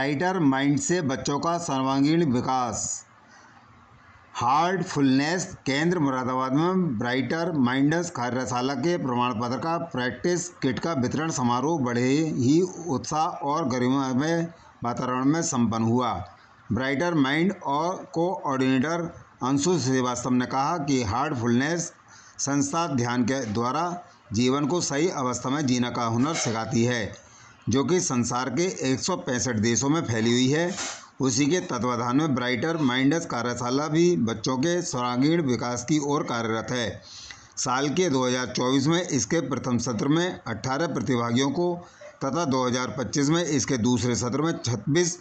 Brighter mind से बच्चों का सर्वांगीण विकास। हार्टफुलनेस केंद्र मुरादाबाद में ब्राइटर माइंड्स कार्यशाला के प्रमाण पत्र का प्रैक्टिस किट का वितरण समारोह बड़े ही उत्साह और गरिमामय वातावरण में संपन्न हुआ। ब्राइटर माइंड और कोऑर्डिनेटर अंशु श्रीवास्तव ने कहा कि हार्टफुलनेस संस्था ध्यान के द्वारा जीवन को सही अवस्था में जीने का हुनर सिखाती है, जो कि संसार के 165 देशों में फैली हुई है। उसी के तत्वाधान में ब्राइटर माइंड्स कार्यशाला भी बच्चों के सर्वांगीण विकास की ओर कार्यरत है। साल के 2024 में इसके प्रथम सत्र में 18 प्रतिभागियों को तथा 2025 में इसके दूसरे सत्र में 26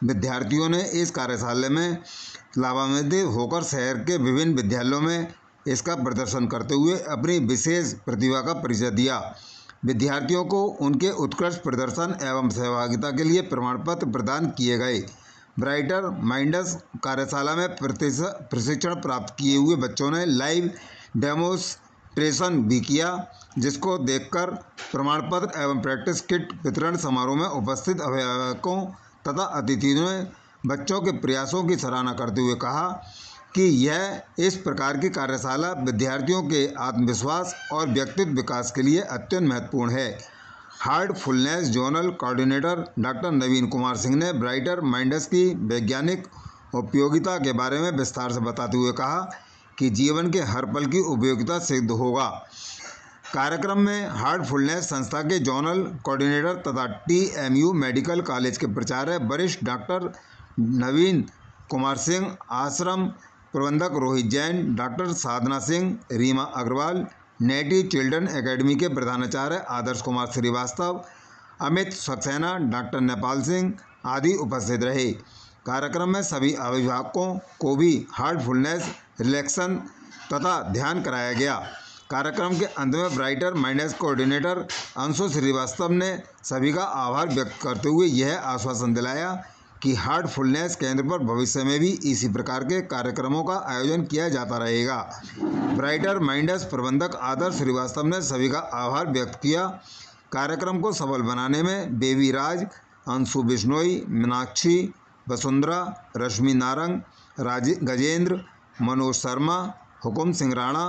विद्यार्थियों ने इस कार्यशाला में लाभान्वित होकर शहर के विभिन्न विद्यालयों में इसका प्रदर्शन करते हुए अपनी विशेष प्रतिभा का परिचय दिया। विद्यार्थियों को उनके उत्कृष्ट प्रदर्शन एवं सहभागिता के लिए प्रमाण पत्र प्रदान किए गए। ब्राइटर माइंड्स कार्यशाला में प्रशिक्षण प्राप्त किए हुए बच्चों ने लाइव डेमोन्स्ट्रेशन भी किया, जिसको देखकर प्रमाण पत्र एवं प्रैक्टिस किट वितरण समारोह में उपस्थित अभिभावकों तथा अतिथियों ने बच्चों के प्रयासों की सराहना करते हुए कहा कि यह इस प्रकार की कार्यशाला विद्यार्थियों के आत्मविश्वास और व्यक्तित्व विकास के लिए अत्यंत महत्वपूर्ण है। हार्टफुलनेस जोनल कोऑर्डिनेटर डॉक्टर नवीन कुमार सिंह ने ब्राइटर माइंड्स की वैज्ञानिक उपयोगिता के बारे में विस्तार से बताते हुए कहा कि जीवन के हर पल की उपयोगिता सिद्ध होगा। कार्यक्रम में हार्टफुलनेस संस्था के जोनल कोऑर्डिनेटर तथा TMU मेडिकल कॉलेज के प्राचार्य वरिष्ठ डॉक्टर नवीन कुमार सिंह, आश्रम प्रबंधक रोहित जैन, डॉक्टर साधना सिंह, रीमा अग्रवाल, नेटी चिल्ड्रन एकेडमी के प्रधानाचार्य आदर्श कुमार श्रीवास्तव, अमित सक्सेना, डॉक्टर नेपाल सिंह आदि उपस्थित रहे। कार्यक्रम में सभी अभिभावकों को भी हार्टफुलनेस रिलैक्सेशन तथा ध्यान कराया गया। कार्यक्रम के अंत में brighter minds coordinator Anshu Shrivastava ने सभी का आभार व्यक्त करते हुए यह आश्वासन दिलाया कि हार्टफुलनेस केंद्र पर भविष्य में भी इसी प्रकार के कार्यक्रमों का आयोजन किया जाता रहेगा। ब्राइटर माइंड्स प्रबंधक आदर्श श्रीवास्तव ने सभी का आभार व्यक्त किया। कार्यक्रम को सफल बनाने में बेबी राज, अंशु बिश्नोई, मीनाक्षी, वसुंधरा, रश्मि नारंग, गजेंद्र, मनोज शर्मा, हुकुम सिंह राणा,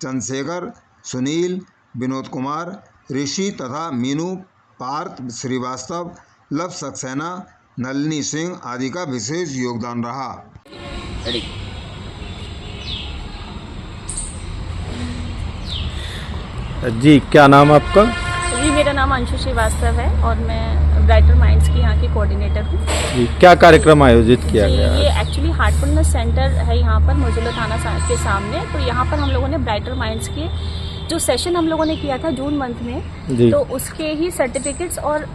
चंद्रशेखर, सुनील, विनोद कुमार, ऋषि तथा मीनू, पार्थ श्रीवास्तव, लव सक्सेना, नलिनी सिंह आदि का विशेष योगदान रहा। जी, क्या नाम आपका? जी, मेरा नाम अंशु श्रीवास्तव है और मैं ब्राइटर माइंड्स की यहाँ की कोऑर्डिनेटर हूँ। जी, क्या कार्यक्रम आयोजित किया गया? ये एक्चुअली हार्टफुलनेस सेंटर है यहाँ पर मोजुला थाना के सामने। तो यहाँ पर हम लोगों ने ब्राइटर माइंड्स के जो सेशन हम लोगों ने किया था जून मंथ में, तो उसके ही सर्टिफिकेट्स और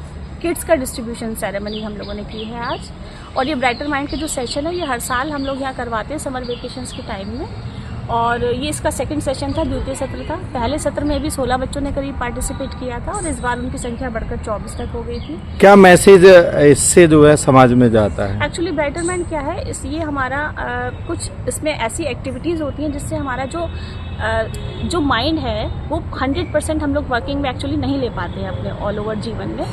किट्स का डिस्ट्रीब्यूशन सेरेमनी हम लोगों ने की है आज। और ये ब्राइटर माइंड के जो सेशन है ये हर साल हम लोग यहाँ करवाते हैं समर वेकेशंस के टाइम में, और ये इसका सेकंड सेशन था, द्वितीय सत्र था। पहले सत्र में भी 16 बच्चों ने करीब पार्टिसिपेट किया था और इस बार उनकी संख्या बढ़कर 24 तक हो गई थी। क्या मैसेज इससे जो है समाज में जाता है? एक्चुअली ब्राइटर माइंड क्या है, ये हमारा कुछ इसमें ऐसी एक्टिविटीज़ होती हैं जिससे हमारा जो माइंड है वो 100% हम लोग वर्किंग में एक्चुअली नहीं ले पाते हैं अपने ऑल ओवर जीवन में।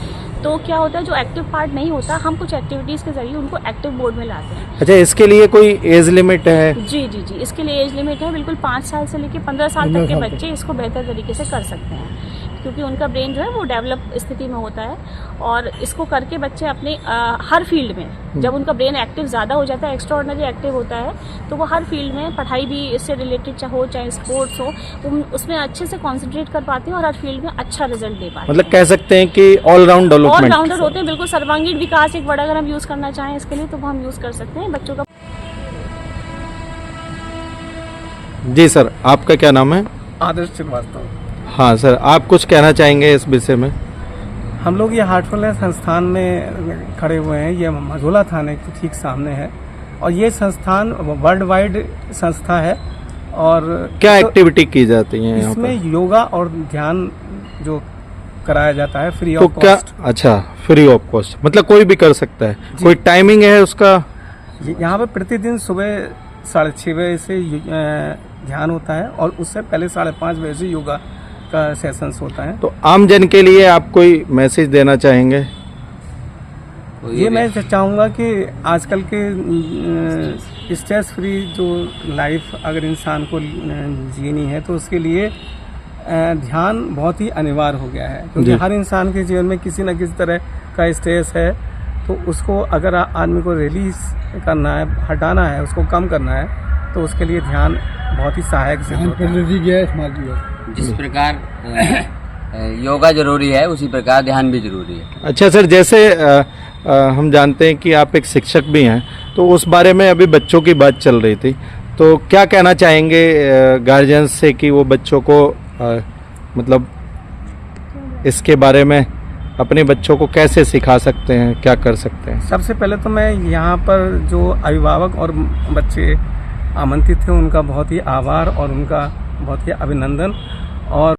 तो क्या होता है, जो एक्टिव पार्ट नहीं होता, हम कुछ एक्टिविटीज़ के जरिए उनको एक्टिव मोड में लाते हैं। अच्छा, इसके लिए कोई एज लिमिट है? जी, इसके लिए एज लिमिट है। बिल्कुल 5 साल से लेकर 15 साल तक के बच्चे इसको बेहतर तरीके से कर सकते हैं, क्योंकि उनका ब्रेन जो है वो डेवलप स्थिति में होता है। और इसको करके बच्चे अपने हर फील्ड में, जब उनका ब्रेन एक्टिव ज़्यादा हो जाता है, एक्स्ट्राऑर्डिनरी एक्टिव होता है, तो वो हर फील्ड में, पढ़ाई भी इससे रिलेटेड हो चाहे स्पोर्ट्स हो, उसमें अच्छे से कॉन्सेंट्रेट कर पाते हैं और हर फील्ड में अच्छा रिजल्ट दे पाते हैं। मतलब कह सकते हैं कि ऑलराउंड डेवलपमेंट, ऑलराउंडर होते हैं। बिल्कुल सर्वांगीण विकास एक वर्ड अगर हम यूज़ करना चाहें इसके लिए तो वो हम यूज़ कर सकते हैं बच्चों का। जी सर, आपका क्या नाम है? आदर्श श्रीवास्तव। हाँ सर, आप कुछ कहना चाहेंगे इस विषय में? हम लोग ये हार्टफुलनेस संस्थान में खड़े हुए हैं। ये मझोला थाने के ठीक सामने है और ये संस्थान वर्ल्ड वाइड संस्था है। और क्या एक्टिविटी की जाती है यहाँ इसमें? पर योगा और ध्यान जो कराया जाता है फ्री तो ऑफ क्या? कॉस्ट। अच्छा, फ्री ऑफ कॉस्ट, मतलब कोई भी कर सकता है? कोई टाइमिंग है उसका? यहाँ पे प्रतिदिन सुबह 6:30 बजे से ध्यान होता है और उससे पहले 5:30 बजे से योगा का सेशंस होता है। तो आम जन के लिए आप कोई मैसेज देना चाहेंगे? ये मैं चाहूँगा कि आजकल के स्ट्रेस फ्री जो लाइफ अगर इंसान को जीनी है तो उसके लिए ध्यान बहुत ही अनिवार्य हो गया है, क्योंकि हर इंसान के जीवन में किसी न किसी तरह का स्ट्रेस है। तो उसको अगर आदमी को रिलीज करना है, हटाना है, उसको कम करना है, तो उसके लिए ध्यान बहुत ही सहायक सिद्ध होता है। जिस प्रकार योगा जरूरी है उसी प्रकार ध्यान भी जरूरी है। अच्छा सर, जैसे हम जानते हैं कि आप एक शिक्षक भी हैं, तो उस बारे में अभी बच्चों की बात चल रही थी, तो क्या कहना चाहेंगे गार्जियंस से कि वो बच्चों को मतलब इसके बारे में अपने बच्चों को कैसे सिखा सकते हैं, क्या कर सकते हैं? सबसे पहले तो मैं यहाँ पर जो अभिभावक और बच्चे आमंत्रित थे उनका बहुत ही आभार और उनका बहुत ही अभिनंदन। और